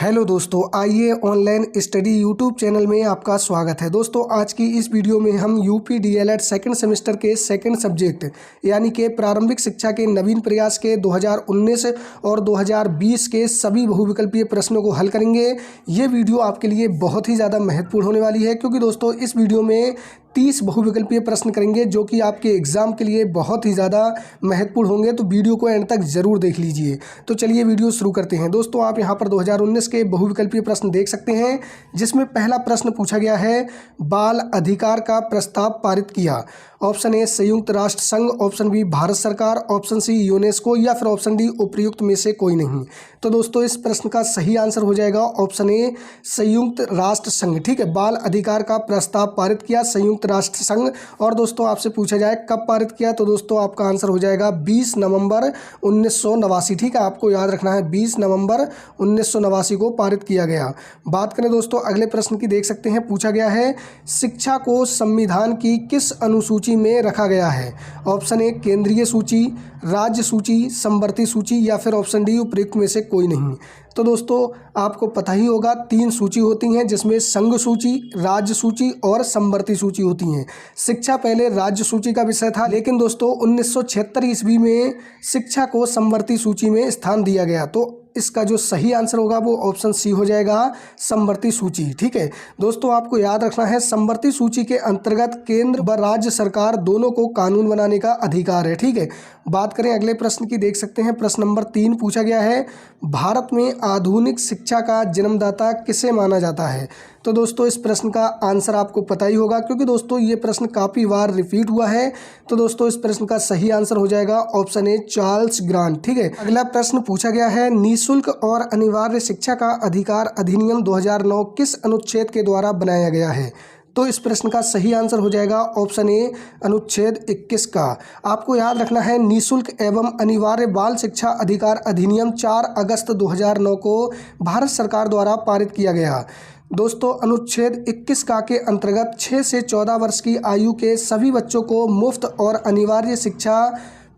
Hello दोस्तों, आइए online study YouTube channel में आपका स्वागत है। दोस्तों, आज की इस वीडियो में हम यूपी डीएलएड सेकंड सेमेस्टर के सेकंड सब्जेक्ट यानी कि प्रारंभिक शिक्षा के नवीन प्रयास के 2019 और 2020 के सभी बहुविकल्पीय प्रश्नों को हल करेंगे। ये वीडियो आपके लिए बहुत ही ज़्यादा महत्वपूर्ण होने वाली है, क्योंकि दोस्तों इस वीडियो में 30 बहुविकल्पीय प्रश्न करेंगे जो कि आपके एग्जाम के लिए बहुत ही ज़्यादा महत्वपूर्ण होंगे। तो वीडियो को एंड तक ज़रूर देख लीजिए। तो चलिए वीडियो शुरू करते हैं। दोस्तों, आप यहां पर 2019 के बहुविकल्पीय प्रश्न देख सकते हैं, जिसमें पहला प्रश्न पूछा गया है, बाल अधिकार का प्रस्ताव पारित किया। ऑप्शन ए संयुक्त राष्ट्र संघ, ऑप्शन बी भारत सरकार, ऑप्शन सी यूनेस्को या फिर ऑप्शन डी उपर्युक्त में से कोई नहीं। तो दोस्तों इस प्रश्न का सही आंसर हो जाएगा ऑप्शन ए संयुक्त राष्ट्र संघ। ठीक है, बाल अधिकार का प्रस्ताव पारित किया संयुक्त राष्ट्र संघ। और दोस्तों आपसे पूछा जाए कब पारित किया, तो दोस्तों आपका आंसर हो जाएगा 20 नवंबर 1989। ठीक है, आपको याद रखना है 20 नवंबर 1989 को पारित किया गया। बात करें दोस्तों अगले प्रश्न की, देख सकते हैं पूछा गया है, शिक्षा को संविधान की किस अनुसूची में रखा गया है। ऑप्शन ए केंद्रीय सूची, राज्य सूची, समवर्ती सूची या फिर ऑप्शन डी उपर्युक्त में से कोई नहीं। तो दोस्तों आपको पता ही होगा 3 सूची होती हैं, जिसमें संघ सूची, राज्य सूची और समवर्ती सूची होती हैं। शिक्षा पहले राज्य सूची का विषय था, लेकिन दोस्तों 1976 ईस्वी में शिक्षा को समवर्ती सूची में स्थान दिया गया। तो इसका जो सही आंसर होगा वो ऑप्शन सी हो जाएगा, समवर्ती सूची। ठीक है दोस्तों, आपको याद रखना है समवर्ती सूची के अंतर्गत केंद्र व राज्य सरकार दोनों को कानून बनाने का अधिकार है। ठीक है, बात करें अगले प्रश्न की, देख सकते हैं प्रश्न नंबर 3 पूछा गया है, भारत में आधुनिक शिक्षा का जन्मदाता किसे माना जाता है। तो दोस्तों इस प्रश्न का आंसर आपको पता ही होगा, क्योंकि दोस्तों ये प्रश्न काफ़ी बार रिपीट हुआ है। तो दोस्तों इस प्रश्न का सही आंसर हो जाएगा ऑप्शन ए चार्ल्स ग्रांट। ठीक है, अगला प्रश्न पूछा गया है, निःशुल्क और अनिवार्य शिक्षा का अधिकार अधिनियम 2009 किस अनुच्छेद के द्वारा बनाया गया है। तो इस प्रश्न का सही आंसर हो जाएगा ऑप्शन ए अनुच्छेद 21 का। आपको याद रखना है निःशुल्क एवं अनिवार्य बाल शिक्षा अधिकार अधिनियम 4 अगस्त 2009 को भारत सरकार द्वारा पारित किया गया। दोस्तों अनुच्छेद 21 का के अंतर्गत 6 से 14 वर्ष की आयु के सभी बच्चों को मुफ्त और अनिवार्य शिक्षा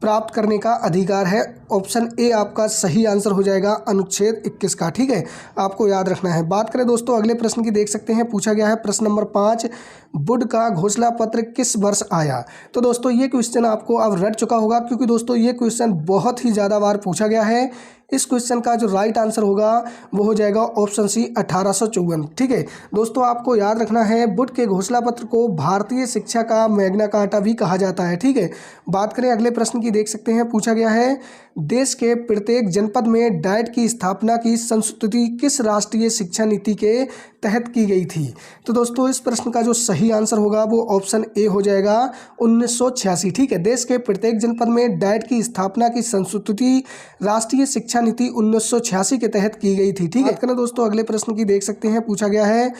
प्राप्त करने का अधिकार है। ऑप्शन ए आपका सही आंसर हो जाएगा अनुच्छेद 21 का। ठीक है, आपको याद रखना है। बात करें दोस्तों अगले प्रश्न की, देख सकते हैं पूछा गया है प्रश्न नंबर 5, वुड का घोषणा पत्र किस वर्ष आया। तो दोस्तों ये क्वेश्चन आपको अब रट चुका होगा, क्योंकि दोस्तों ये क्वेश्चन बहुत ही ज़्यादा बार पूछा गया है। इस क्वेश्चन का जो राइट आंसर होगा वो हो जाएगा ऑप्शन सी 1854। ठीक है दोस्तों, आपको याद रखना है वुड के घोषणा पत्र को भारतीय शिक्षा का मैग्ना कार्टा भी कहा जाता है। ठीक है, बात करें अगले प्रश्न की, देख सकते हैं पूछा गया है, देश के प्रत्येक जनपद में डाइट की स्थापना की संस्तुति किस राष्ट्रीय शिक्षा नीति के तहत की गई थी। तो दोस्तों इस प्रश्न का जो सही आंसर होगा वो ऑप्शन ए हो जाएगा 1986। ठीक है, देश के प्रत्येक जनपद में डाइट की स्थापना की संस्तुति राष्ट्रीय शिक्षा नीति 1986 के तहत की गई थी। ठीक है दोस्तों, अगले प्रश्न की देख सकते हैं पूछा गया है,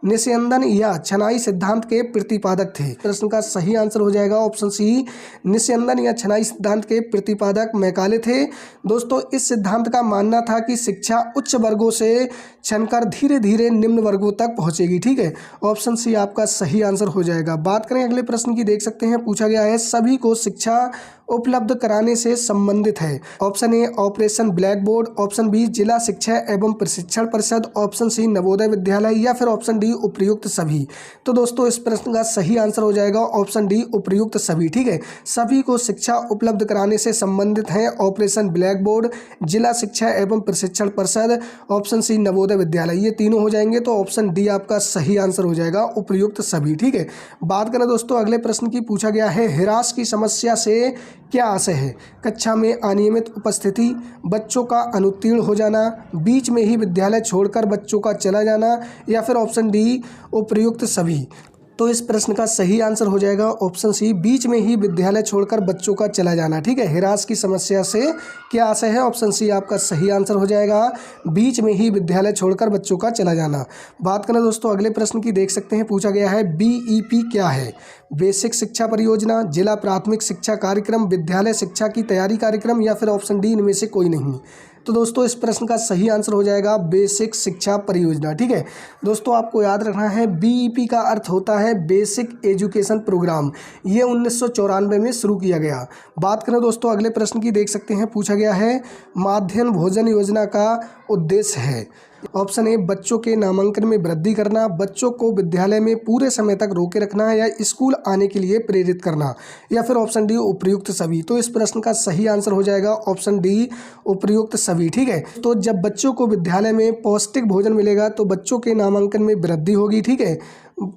निस्यंदन या छनाई सिद्धांत के प्रतिपादक थे। प्रश्न का सही आंसर हो जाएगा ऑप्शन सी निस्यंदन या छनाई सिद्धांत के प्रतिपादक मैकाले थे। दोस्तों इस सिद्धांत का मानना था कि शिक्षा उच्च वर्गों से छनकर धीरे धीरे निम्न वर्गों तक पहुंचेगी। ठीक है, ऑप्शन सी आपका सही आंसर हो जाएगा। बात करें अगले प्रश्न की, देख सकते हैं पूछा गया है, सभी को शिक्षा उपलब्ध कराने से संबंधित है। Option A operation blackboard, option B जिला शिक्षा एवं प्रशिक्षण परिषद, ऑप्शन सी नवोदय विद्यालय या फिर ऑप्शन डी उपर्युक्त सभी। तो दोस्तों इस प्रश्न का सही आंसर हो जाएगा ऑप्शन डी उपर्युक्त सभी। ठीक है, सभी को शिक्षा उपलब्ध कराने से संबंधित है ऑपरेशन ब्लैक बोर्ड, जिला शिक्षा एवं प्रशिक्षण परिषद, ऑप्शन सी नवोदय विद्यालय। ये तीनों हो जाएंगे, तो ऑप्शन डी आपका सही आंसर हो जाएगा उपर्युक्त सभी। ठीक है, बात करें दोस्तों अगले प्रश्न की, पूछा गया है, ह्रास की समस्या से क्या आशय है। कक्षा में अनियमित उपस्थिति, बच्चों का अनुत्तीर्ण हो जाना, बीच में ही विद्यालय छोड़कर बच्चों का चला जाना या फिर ऑप्शन डी उपर्युक्त सभी। तो इस प्रश्न का सही आंसर हो जाएगा ऑप्शन सी बीच में ही विद्यालय छोड़कर बच्चों का चला जाना। ठीक है, ह्रास की समस्या से क्या आशय है, ऑप्शन सी आपका सही आंसर हो जाएगा बीच में ही विद्यालय छोड़कर बच्चों का चला जाना। बात करें दोस्तों अगले प्रश्न की, देख सकते हैं पूछा गया है, बीईपी क्या है। बेसिक शिक्षा परियोजना, जिला प्राथमिक शिक्षा कार्यक्रम, विद्यालय शिक्षा की तैयारी कार्यक्रम या फिर ऑप्शन डी इनमें से कोई नहीं। तो दोस्तों इस प्रश्न का सही आंसर हो जाएगा बेसिक शिक्षा परियोजना। ठीक है दोस्तों, आपको याद रखना है बीईपी का अर्थ होता है बेसिक एजुकेशन प्रोग्राम। ये 1994 में शुरू किया गया। बात करें दोस्तों अगले प्रश्न की, देख सकते हैं पूछा गया है, माध्याह्न भोजन योजना का उद्देश्य है। ऑप्शन ए बच्चों के नामांकन में वृद्धि करना, बच्चों को विद्यालय में पूरे समय तक रोके रखना या स्कूल आने के लिए प्रेरित करना, या फिर ऑप्शन डी उपयुक्त सभी। तो इस प्रश्न का सही आंसर हो जाएगा ऑप्शन डी उपयुक्त सभी। ठीक है, तो जब बच्चों को विद्यालय में पौष्टिक भोजन मिलेगा तो बच्चों के नामांकन में वृद्धि होगी। ठीक है,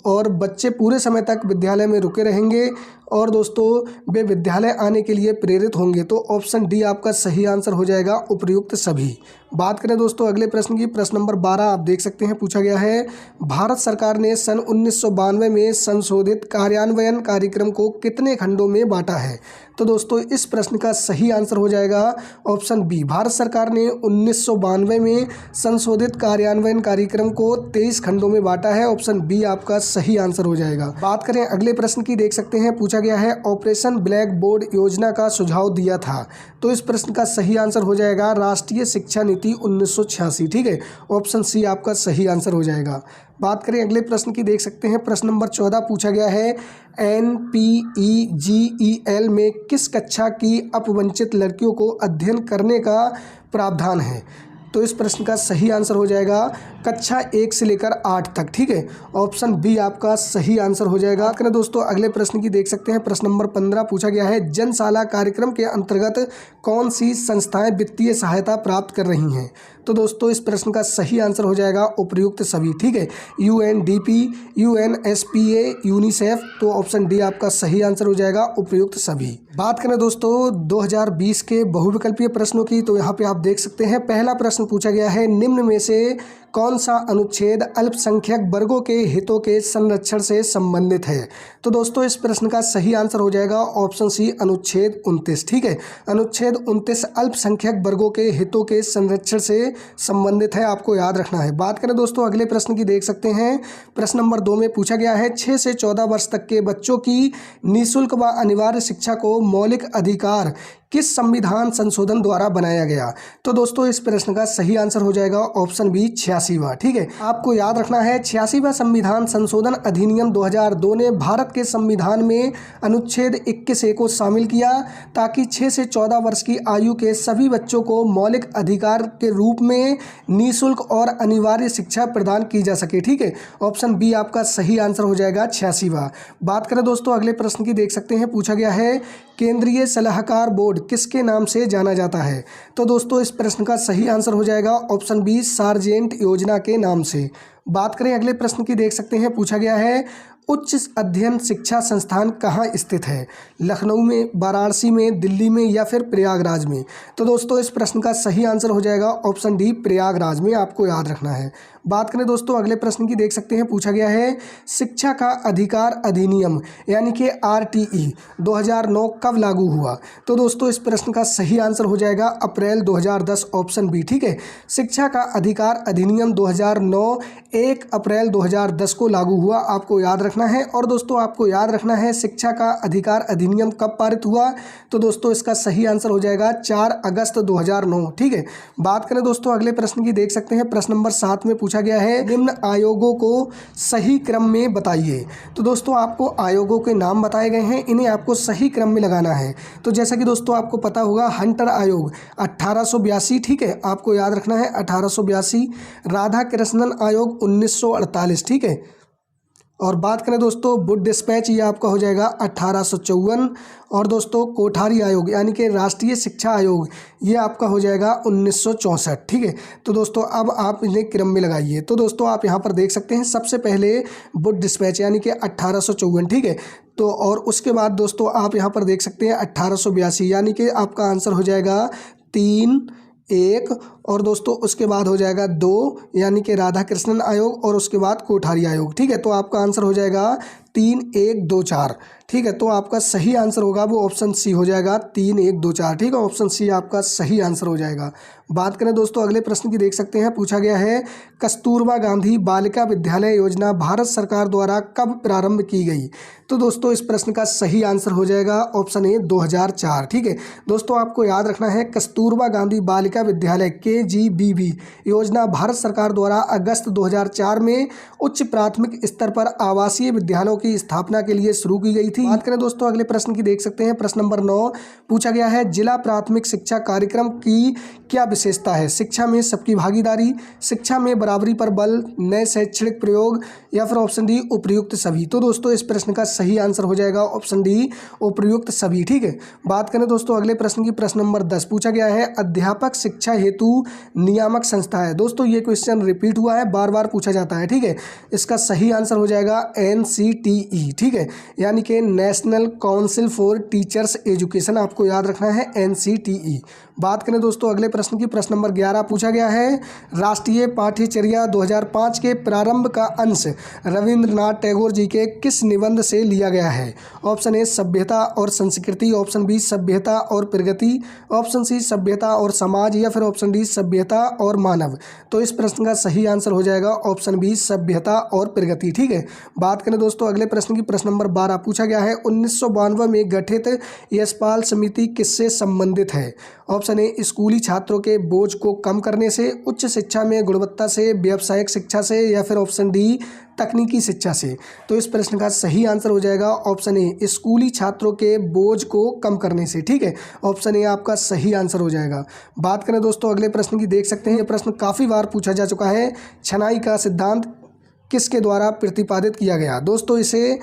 और बच्चे पूरे समय तक विद्यालय में रुके रहेंगे और दोस्तों वे विद्यालय आने के लिए प्रेरित होंगे। तो ऑप्शन डी आपका सही आंसर हो जाएगा उपयुक्त सभी। बात करें दोस्तों अगले प्रश्न की, प्रश्न नंबर 12 आप देख सकते हैं, पूछा गया है भारत सरकार ने सन 1992 में संशोधित कार्यान्वयन कार्यक्रम को कितने खंडों में बांटा है। तो दोस्तों इस प्रश्न का सही आंसर हो जाएगा ऑप्शन बी। भारत सरकार ने 1992 में संशोधित कार्यान्वयन कार्यक्रम को 23 खंडों में बांटा है। ऑप्शन बी आपका सही आंसर हो जाएगा। बात करें अगले प्रश्न की, देख सकते हैं, पूछा गया है ऑपरेशन ब्लैक बोर्ड योजना का सुझाव दिया था। तो इस प्रश्न का सही आंसर हो जाएगा राष्ट्रीय शिक्षा नीति 1986। ठीक है, ऑप्शन सी आपका सही आंसर हो जाएगा। बात करें अगले प्रश्न की, देख सकते हैं, प्रश्न नंबर 14 पूछा गया है NPEGEL में किस कक्षा की अपवंचित लड़कियों को अध्ययन करने का प्रावधान है। तो इस प्रश्न का सही आंसर हो जाएगा कक्षा 1 से लेकर 8 तक। ठीक है, ऑप्शन बी आपका सही आंसर हो जाएगा। करें दोस्तों अगले प्रश्न की, देख सकते हैं, प्रश्न नंबर 15 पूछा गया है जनशाला कार्यक्रम के अंतर्गत कौन सी संस्थाएं वित्तीय सहायता प्राप्त कर रही हैं। तो दोस्तों इस प्रश्न का सही आंसर हो जाएगा उपयुक्त सभी। ठीक है, UNDP, UNSPA, यूनिसेफ। तो ऑप्शन डी आपका सही आंसर हो जाएगा उपयुक्त सभी। बात करें दोस्तों 2020 के बहुविकल्पीय प्रश्नों की, तो यहाँ पे आप देख सकते हैं पहला प्रश्न पूछा गया है निम्न में से कौन सा अनुच्छेद अल्पसंख्यक वर्गों के हितों के संरक्षण से संबंधित है। तो दोस्तों इस प्रश्न का सही आंसर हो जाएगा ऑप्शन सी अनुच्छेद 29। ठीक है, अनुच्छेद 29 अल्पसंख्यक वर्गों के हितों के संरक्षण से संबंधित है, आपको याद रखना है। बात करें दोस्तों अगले प्रश्न की, देख सकते हैं, प्रश्न नंबर 2 में पूछा गया है 6 से 14 वर्ष तक के बच्चों की निःशुल्क व अनिवार्य शिक्षा को मौलिक अधिकार किस संविधान संशोधन द्वारा बनाया गया। तो दोस्तों इस प्रश्न का सही आंसर हो जाएगा ऑप्शन बी 86वां। ठीक है, आपको याद रखना है 86वां संविधान संशोधन अधिनियम 2002 ने भारत के संविधान में अनुच्छेद 21A को शामिल किया ताकि 6 से 14 वर्ष की आयु के सभी बच्चों को मौलिक अधिकार के रूप में निःशुल्क और अनिवार्य शिक्षा प्रदान की जा सके। ठीक है, ऑप्शन बी आपका सही आंसर हो जाएगा 86वां। बात करें दोस्तों अगले प्रश्न की, देख सकते हैं, पूछा गया है केंद्रीय सलाहकार बोर्ड किसके नाम से जाना जाता है। तो दोस्तों इस प्रश्न का सही आंसर हो जाएगा ऑप्शन बी सार्जेंट योजना के नाम से। बात करें अगले प्रश्न की, देख सकते हैं, पूछा गया है उच्च अध्ययन शिक्षा संस्थान कहाँ स्थित है, लखनऊ में, वाराणसी में, दिल्ली में या फिर प्रयागराज में। तो दोस्तों इस प्रश्न का सही आंसर हो जाएगा ऑप्शन डी प्रयागराज में, आपको याद रखना है। बात करें दोस्तों अगले प्रश्न की, देख सकते हैं, पूछा गया है शिक्षा का अधिकार अधिनियम यानी कि RTE 2009 कब लागू हुआ। तो दोस्तों इस प्रश्न का सही आंसर हो जाएगा अप्रैल 2010, ऑप्शन बी। ठीक है, शिक्षा का अधिकार अधिनियम 2009 1 अप्रैल 2010 को लागू हुआ, आपको याद रखना है। और दोस्तों आपको याद रखना है शिक्षा का अधिकार अधिनियम कब पारित हुआ। तो दोस्तों इसका सही आंसर हो जाएगा 4 अगस्त 2009। ठीक है, बात करें दोस्तों अगले प्रश्न की, देख सकते हैं, प्रश्न नंबर 7 में पूछा गया है निम्न आयोगों को सही क्रम में बताइए। तो दोस्तों आपको आयोगों के नाम बताए गए हैं, इन्हें आपको सही क्रम में लगाना है। तो जैसा कि दोस्तों आपको पता होगा हंटर आयोग 1882। ठीक है, आपको याद रखना है 1882। राधा कृष्णन आयोग 1948। ठीक है, और बात करें दोस्तों वुड डिस्पैच, ये आपका हो जाएगा 1854। और दोस्तों कोठारी आयोग यानी कि राष्ट्रीय शिक्षा आयोग, ये आपका हो जाएगा 1964। ठीक है, तो दोस्तों अब आप इन्हें क्रम में लगाइए। तो दोस्तों आप यहाँ पर देख सकते हैं सबसे पहले वुड डिस्पैच यानी कि 1854। ठीक है, तो और उसके बाद दोस्तों आप यहाँ पर देख सकते हैं 1882 यानी कि आपका आंसर हो जाएगा 3 1। और दोस्तों उसके बाद हो जाएगा 2 यानी कि राधा कृष्णन आयोग, और उसके बाद कोठारी आयोग। ठीक है, तो आपका आंसर हो जाएगा 3 1 2 4। ठीक है, तो आपका सही आंसर होगा वो ऑप्शन सी हो जाएगा 3 1 2 4। ठीक है, ऑप्शन सी आपका सही आंसर हो जाएगा। बात करें दोस्तों अगले प्रश्न की, देख सकते हैं, पूछा गया है कस्तूरबा गांधी बालिका विद्यालय योजना भारत सरकार द्वारा कब प्रारंभ की गई। तो दोस्तों इस प्रश्न का सही आंसर हो जाएगा ऑप्शन ए 2004। ठीक है, दोस्तों आपको याद रखना है कस्तूरबा गांधी बालिका विद्यालय KGBV योजना भारत सरकार द्वारा अगस्त 2004 में उच्च प्राथमिक स्तर पर आवासीय विद्यालयों की स्थापना के लिए शुरू की गई थी। बात करें दोस्तों अगले प्रश्न की, देख सकते हैं प्रश्न नंबर 9 पूछा गया है, जिला प्राथमिक शिक्षा कार्यक्रम की क्या विशेषता है? शिक्षा में सबकी भागीदारी, शिक्षा में बराबरी पर बल, नए शैक्षणिक प्रयोग, या फिर ऑप्शन डी उपयुक्त सभी। तो दोस्तों इस प्रश्न का सही आंसर हो जाएगा ऑप्शन डी उपयुक्त सभी। ठीक है, बात करें दोस्तों अगले प्रश्न की, प्रश्न नंबर 10 पूछा गया है, अध्यापक शिक्षा हेतु नियामक संस्था है। दोस्तों ये क्वेश्चन रिपीट हुआ है, बार बार पूछा जाता है। ठीक है, इसका सही आंसर हो जाएगा NCTE। ठीक है, यानी कि national council for teachers education, आपको याद रखना है NCTE। बात करें दोस्तों अगले प्रश्न की, प्रश्न नंबर 11 पूछा गया है, राष्ट्रीय पाठ्यचर्या 2005 के प्रारंभ का अंश रविंद्रनाथ टैगोर जी के किस निबंध से लिया गया है? ऑप्शन ए सभ्यता और संस्कृति, ऑप्शन बी सभ्यता और प्रगति, ऑप्शन सी सभ्यता और समाज, या फिर ऑप्शन डी सभ्यता और मानव। तो इस प्रश्न का सही आंसर हो जाएगा ऑप्शन बी सभ्यता और प्रगति। ठीक है, बात करें दोस्तों अगले प्रश्न की, प्रश्न नंबर 12 पूछा गया है, 1992 में गठित यशपाल समिति किससे संबंधित है? ऑप्शन ए स्कूली छात्रों के बोझ को कम करने से, उच्च शिक्षा में गुणवत्ता से, व्यावसायिक शिक्षा से, या फिर ऑप्शन डी तकनीकी शिक्षा से। तो इस प्रश्न का सही आंसर हो जाएगा ऑप्शन ए स्कूली छात्रों के बोझ को कम करने से। ठीक है, ऑप्शन ए आपका सही आंसर हो जाएगा। बात करें दोस्तों अगले प्रश्न की, देख सकते हैं ये प्रश्न काफ़ी बार पूछा जा चुका है, छनाई का सिद्धांत किसके द्वारा प्रतिपादित किया गया? दोस्तों इसे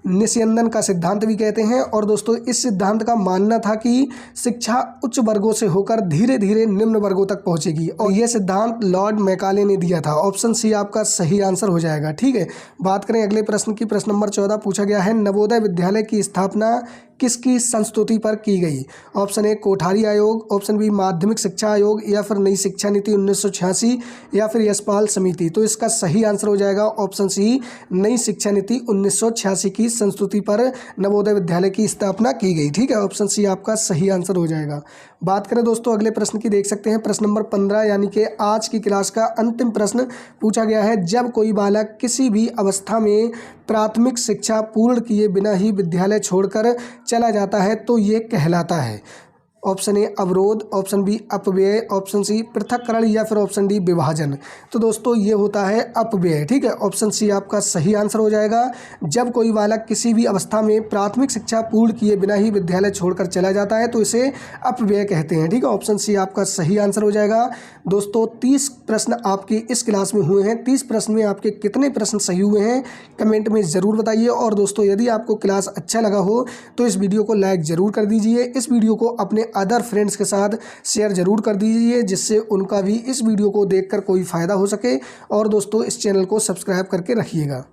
निस्यंदन का सिद्धांत भी कहते हैं। और दोस्तों इस सिद्धांत का मानना था कि शिक्षा उच्च वर्गों से होकर धीरे धीरे निम्न वर्गों तक पहुंचेगी, और यह सिद्धांत लॉर्ड मैकाले ने दिया था। ऑप्शन सी आपका सही आंसर हो जाएगा। ठीक है, बात करें अगले प्रश्न की, प्रश्न नंबर 14 पूछा गया है, नवोदय विद्यालय की स्थापना किसकी संस्तुति पर की गई? ऑप्शन ए कोठारी आयोग, ऑप्शन बी माध्यमिक शिक्षा आयोग, या फिर नई शिक्षा नीति 1986, या फिर यशपाल समिति। तो इसका सही आंसर हो जाएगा ऑप्शन सी नई शिक्षा नीति 1986 की संस्तुति पर नवोदय विद्यालय की स्थापना की गई। ठीक है, ऑप्शन सी आपका सही आंसर हो जाएगा। बात करें दोस्तों अगले प्रश्न की, देख सकते हैं प्रश्न नंबर 15 यानी कि आज की क्लास का अंतिम प्रश्न पूछा गया है, जब कोई बालक किसी भी अवस्था में प्राथमिक शिक्षा पूर्ण किए बिना ही विद्यालय छोड़कर चला जाता है तो ये कहलाता है? ऑप्शन ए अवरोध, ऑप्शन बी अपव्यय, ऑप्शन सी पृथक्करण, या फिर ऑप्शन डी विभाजन। तो दोस्तों ये होता है अपव्यय। ठीक है, ऑप्शन सी आपका सही आंसर हो जाएगा। जब कोई बालक किसी भी अवस्था में प्राथमिक शिक्षा पूर्ण किए बिना ही विद्यालय छोड़कर चला जाता है तो इसे अपव्यय कहते हैं। ठीक है, ऑप्शन सी आपका सही आंसर हो जाएगा। दोस्तों 30 प्रश्न आपके इस क्लास में हुए हैं। 30 प्रश्न में आपके कितने प्रश्न सही हुए हैं कमेंट में ज़रूर बताइए। और दोस्तों यदि आपको क्लास अच्छा लगा हो तो इस वीडियो को लाइक ज़रूर कर दीजिए। इस वीडियो को अपने अदर फ्रेंड्स के साथ शेयर जरूर कर दीजिए, जिससे उनका भी इस वीडियो को देखकर कोई फ़ायदा हो सके। और दोस्तों इस चैनल को सब्सक्राइब करके रखिएगा।